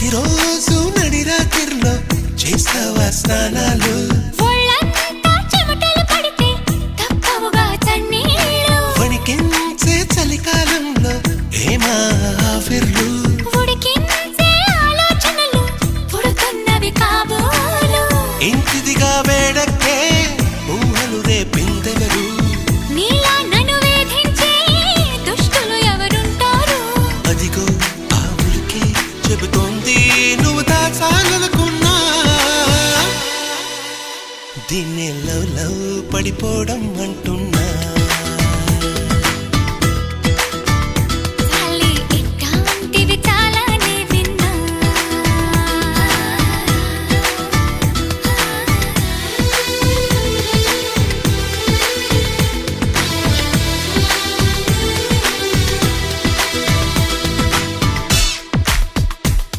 ప్రతిరోజు నడిరాత్రిలో చేస్తావా స్నానాలు వణికించే చలికాలంలో ఏమా ఆఫర్లు ఇంటిదిగా వేడక్కే ఊహలు రేపిందెవరు అదిగో ఆ ఉలికి చెబుతోంది నువ్వు దాచాలనుకున్నా దీన్ని లవ్ లవ్ పడిపోవడం అంటున్నా